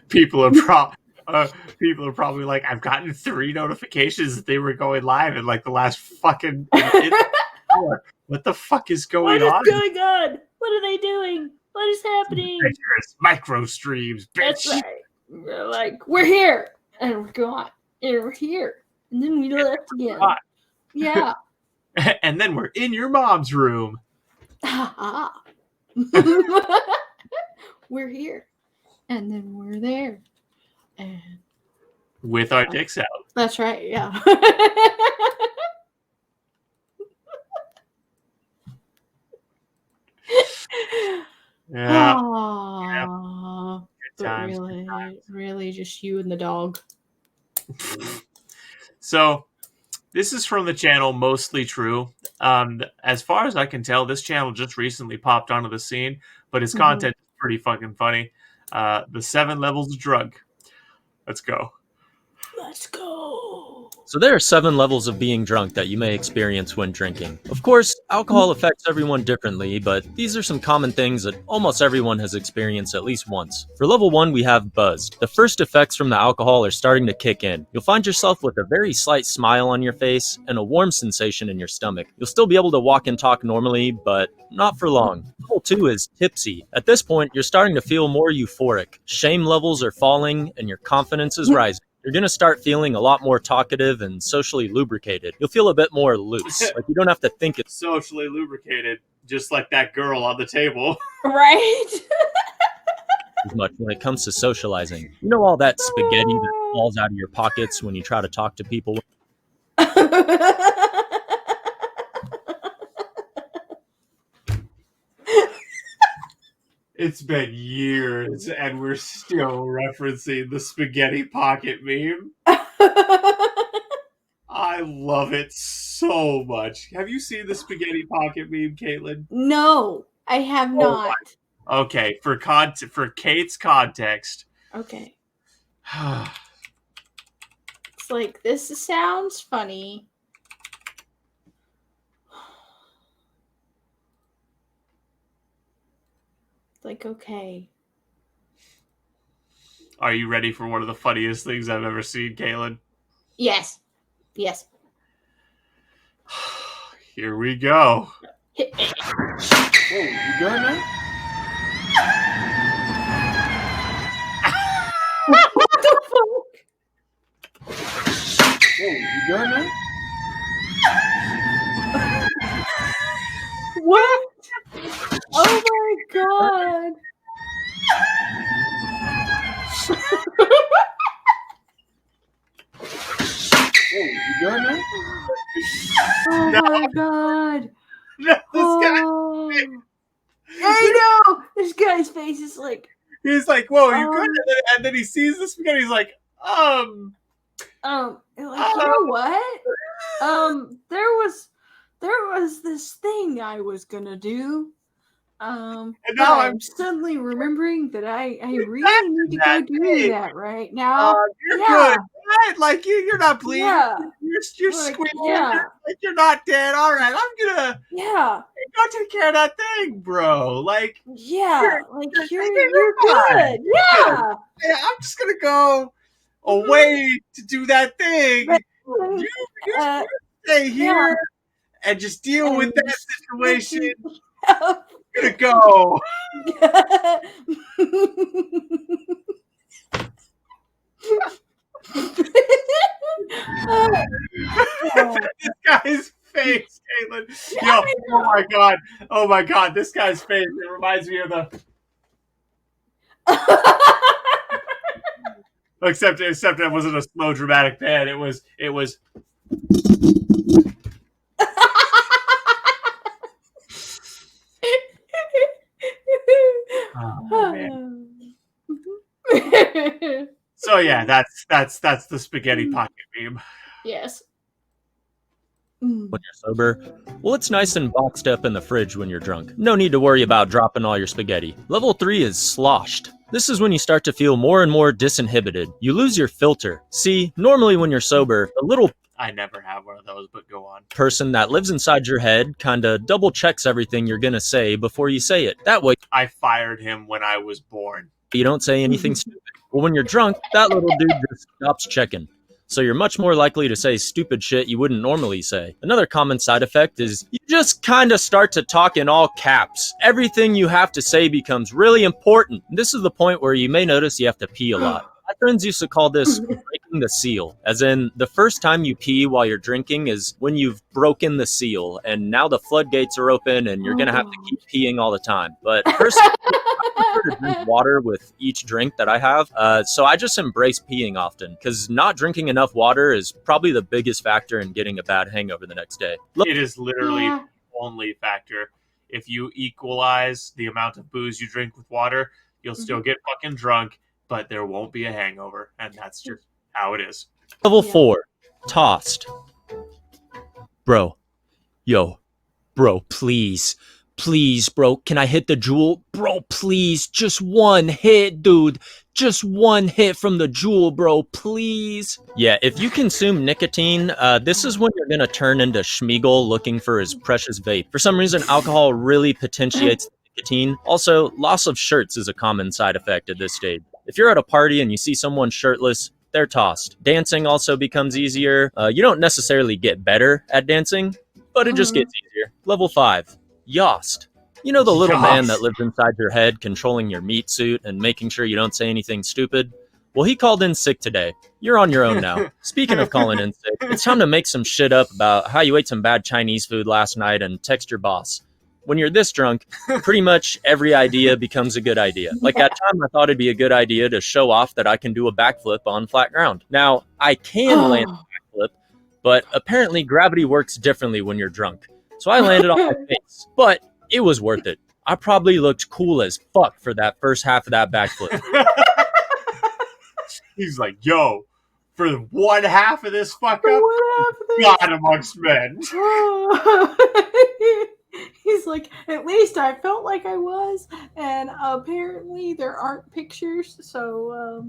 People are people are probably like, I've gotten 3 notifications that they were going live in like the last fucking hour. What the fuck is going on? What is going on? What are they doing? What is happening? Micro streams, bitch. That's right. We're like, we're here, and we're gone, and we're here, and then we left again. Yeah. And then we're in your mom's room. We're here, and then we're there, and with our dicks out. That's right. Yeah. Yeah. Aww, Good times, but really, good times. really just you and the dog. So this is from the channel Mostly True. As far as I can tell, this channel just recently popped onto the scene, but his content is pretty fucking funny. The 7 levels of drug. Let's go. Let's go. So there are 7 levels of being drunk that you may experience when drinking. Of course, alcohol affects everyone differently, but these are some common things that almost everyone has experienced at least once. For level 1, we have buzzed. The first effects from the alcohol are starting to kick in. You'll find yourself with a very slight smile on your face and a warm sensation in your stomach. You'll still be able to walk and talk normally, but not for long. Level 2 is tipsy. At this point, you're starting to feel more euphoric. Shame levels are falling and your confidence is rising. You're going to start feeling a lot more talkative and socially lubricated. You'll feel a bit more loose. Like you don't have to think it's socially lubricated, just like that girl on the table. Right? as much when it comes to socializing. You know all that spaghetti that falls out of your pockets when you try to talk to people? It's been years, and we're still referencing the spaghetti pocket meme. I love it so much. Have you seen the spaghetti pocket meme, Caitlin? No, I have not. Okay, for Kate's context. Okay. It's like, this sounds funny. Like, okay. Are you ready for one of the funniest things I've ever seen, Caitlin? Yes. Yes. Here we go. Whoa, you good, man? What the fuck? Whoa, you good, man? What? Oh my god. Whoa, you good, man? Oh No. my god. No, I know. This guy's face is like. He's like, "Whoa, you good?" And then he sees the spaghetti. He's like, like, you know what? There was this thing I was gonna do. And now I'm suddenly remembering that I really need to go do that right now. You're good, right? Like you're not bleeding. Yeah. You're Like, squeaking. yeah. Like you're not dead. All right, I'm gonna Yeah. go take care of that thing, bro. Like Yeah. Like you're fine. good. Yeah. I'm just gonna go away to do that thing. You stay here and just deal with that situation. I'm gonna go. This guy's face, Caitlin. Yo, oh my god, this guy's face. It reminds me of the. Except it wasn't a slow dramatic pan. It was. Oh, man. So yeah, that's the spaghetti pocket meme. Yes. When you're sober? Well, it's nice and boxed up in the fridge when you're drunk. No need to worry about dropping all your spaghetti. Level 3 is sloshed. This is when you start to feel more and more disinhibited. You lose your filter. See, normally when you're sober, a little I never have one of those, but go on. person that lives inside your head kinda double checks everything you're gonna say before you say it. That way, I fired him when I was born. you don't say anything stupid. Well, when you're drunk, that little dude just stops checking. So you're much more likely to say stupid shit you wouldn't normally say. Another common side effect is you just kind of start to talk in all caps. Everything you have to say becomes really important. This is the point where you may notice you have to pee a lot. My friends used to call this breaking the seal, as in the first time you pee while you're drinking is when you've broken the seal, and now the floodgates are open and you're gonna have to keep peeing all the time. But personally, I prefer to drink water with each drink that I have, so I just embrace peeing often, because not drinking enough water is probably the biggest factor in getting a bad hangover the next day. It is literally the only factor. If you equalize the amount of booze you drink with water, you'll still get fucking drunk, but there won't be a hangover, and that's just how it is. Level 4, tossed. Bro, yo, bro, please, bro, can I hit the jewel? Bro, please, just one hit, dude. Just one hit from the jewel, bro, please. Yeah, if you consume nicotine, this is when you're gonna turn into Schmeagol looking for his precious vape. For some reason, alcohol really potentiates nicotine. Also, loss of shirts is a common side effect at this stage. If you're at a party and you see someone shirtless, they're tossed. Dancing also becomes easier. You don't necessarily get better at dancing, but it just gets easier. Level 5, yost. You know the little man that lives inside your head, controlling your meat suit and making sure you don't say anything stupid? Well, he called in sick today. You're on your own now. Speaking of calling in sick, it's time to make some shit up about how you ate some bad Chinese food last night and text your boss. When you're this drunk, pretty much every idea becomes a good idea. Like that time I thought it'd be a good idea to show off that I can do a backflip on flat ground. Now, I can land a backflip, but apparently gravity works differently when you're drunk. So I landed on my face, but it was worth it. I probably looked cool as fuck for that first half of that backflip. He's like, yo, for one half of this fuck up, God amongst men. He's like, at least I felt like I was, and apparently there aren't pictures, so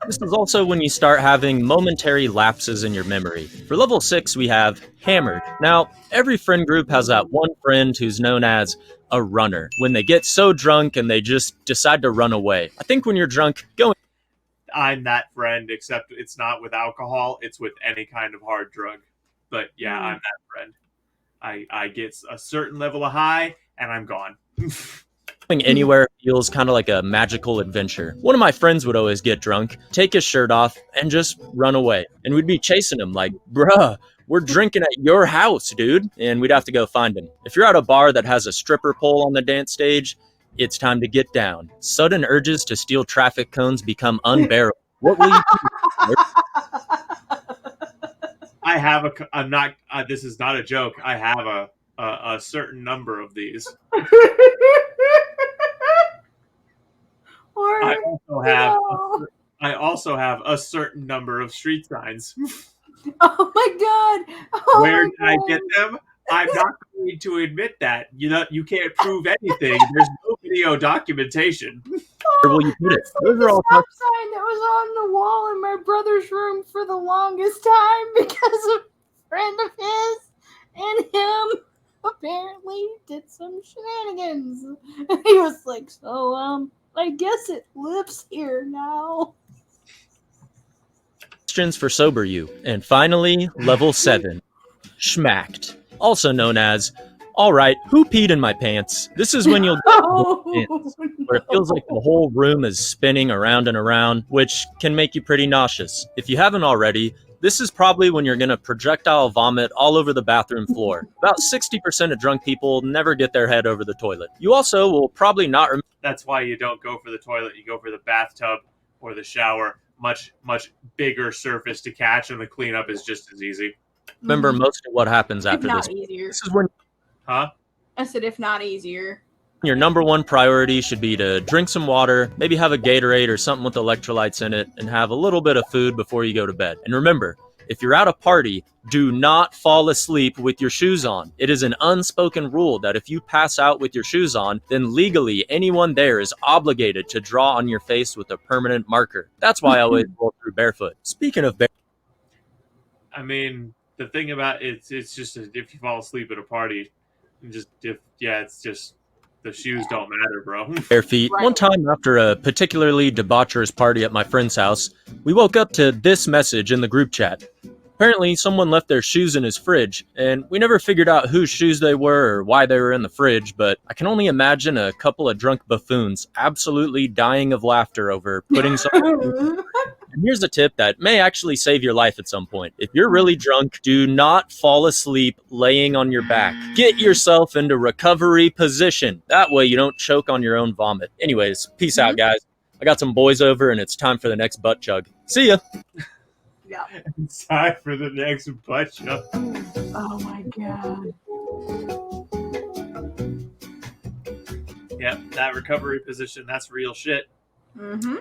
This is also when you start having momentary lapses in your memory. For level 6, we have hammered. Now, every friend group has that one friend who's known as a runner, when they get so drunk and they just decide to run away. I think when you're drunk, going... I'm that friend, except it's not with alcohol, it's with any kind of hard drug. But yeah, I'm that friend. I get a certain level of high, and I'm gone. Going anywhere feels kind of like a magical adventure. One of my friends would always get drunk, take his shirt off, and just run away. And we'd be chasing him like, bruh, we're drinking at your house, dude. And we'd have to go find him. If you're at a bar that has a stripper pole on the dance stage, it's time to get down. Sudden urges to steal traffic cones become unbearable. What will you do? I have I'm not, this is not a joke. I have a certain number of these. I also have a certain number of street signs. Oh my god! Where did I get them? I'm not going to admit that. You can't prove anything. There's no video documentation. Where will you put it? Those are all stop sign that was on the wall in my brother's room for the longest time because a friend of his and him apparently did some shenanigans. He was like, so I guess it lives here now. Questions for sober you. And finally, level 7, schmacked. Also known as, all right, who peed in my pants? This is when you'll where it feels like the whole room is spinning around and around, which can make you pretty nauseous. If you haven't already, this is probably when you're going to projectile vomit all over the bathroom floor. About 60% of drunk people never get their head over the toilet. You also will probably not remember. That's why you don't go for the toilet. You go for the bathtub or the shower. Much bigger surface to catch, and the cleanup is just as easy. Remember most of what happens after if not this. Easier. This is when... Huh? I said if not easier. Your number one priority should be to drink some water, maybe have a Gatorade or something with electrolytes in it, and have a little bit of food before you go to bed. And remember, if you're at a party, do not fall asleep with your shoes on. It is an unspoken rule that if you pass out with your shoes on, then legally anyone there is obligated to draw on your face with a permanent marker. That's why I always roll through barefoot. Speaking of barefoot, I mean, the thing about it's just if you fall asleep at a party, it's just the shoes don't matter, bro. bare feet. Right. One time after a particularly debaucherous party at my friend's house, we woke up to this message in the group chat. Apparently, someone left their shoes in his fridge, and we never figured out whose shoes they were or why they were in the fridge, but I can only imagine a couple of drunk buffoons absolutely dying of laughter over putting something. And here's a tip that may actually save your life at some point. If you're really drunk, do not fall asleep laying on your back. Get yourself into recovery position. That way you don't choke on your own vomit. Anyways, peace out, guys. I got some boys over, and it's time for the next butt chug. See ya. Yeah. It's time for the next butt chug. Oh my god. Yep, that recovery position, that's real shit. Mm-hmm.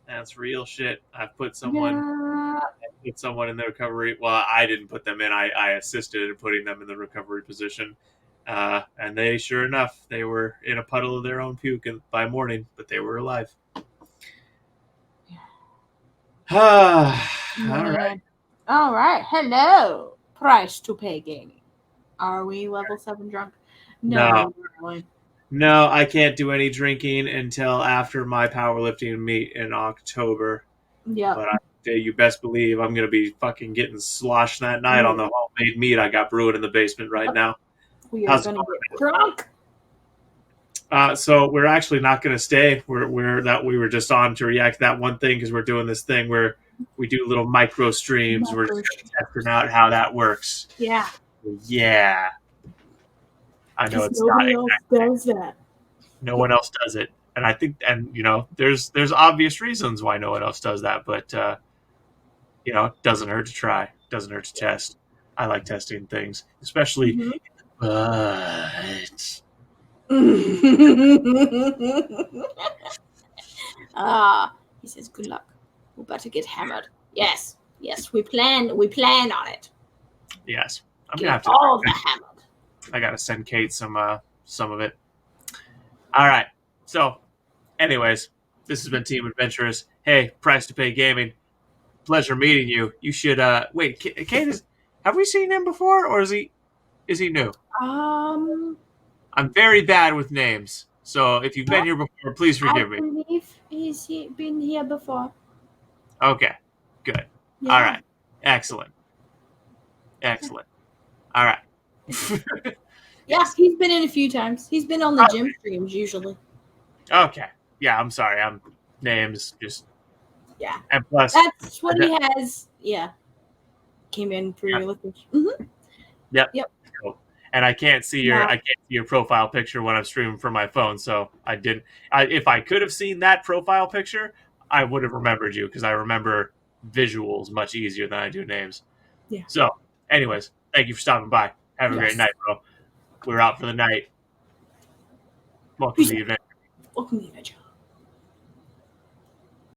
That's real shit. I've put someone in the recovery. Well, I didn't put them in. I assisted in putting them in the recovery position. And they, sure enough, they were in a puddle of their own puke by morning, but they were alive. All right. All right. Hello. Price to pay gaming. Are we level 7 drunk? No. Really. No, I can't do any drinking until after my powerlifting meet in October. Yeah. But you best believe I'm going to be fucking getting sloshed that night on the homemade meat I got brewing in the basement right now. We are going to get drunk. So we're actually not going to stay. We were just on to react to that one thing because we're doing this thing where we do little micro streams. We're just testing out how that works. Yeah. Yeah. I know it's nobody not. else does that. No one else does it, and I think, and there's obvious reasons why no one else does that, but it doesn't hurt to try. Doesn't hurt to test. I like testing things, especially. But he says, "Good luck. We're about to get hammered." Yes, we planned on it. yes, I'm Get gonna have to all the hammered. I gotta send Kate some of it. All right. So, anyways, this has been Team Adventurous. Hey, Price to Pay Gaming. Pleasure meeting you. You should wait. Kate have we seen him before, or is he new? I'm very bad with names, so if you've been here before, please forgive me. I believe he's been here before. Okay. Good. Yeah. All right. Excellent. All right. Yeah, he's been in a few times. He's been on the gym streams usually. Okay. Yeah, I'm sorry. I'm names just. Yeah. And plus, that's what he has. Yeah. Came in pretty liquid. Mm-hmm. Yep. Cool. And I can't see your profile picture when I'm streaming from my phone, so I didn't. If I could have seen that profile picture, I would have remembered you because I remember visuals much easier than I do names. Yeah. So, anyways, thank you for stopping by. Have a great night, bro. We're out for the night. Welcome to the event. Welcome to the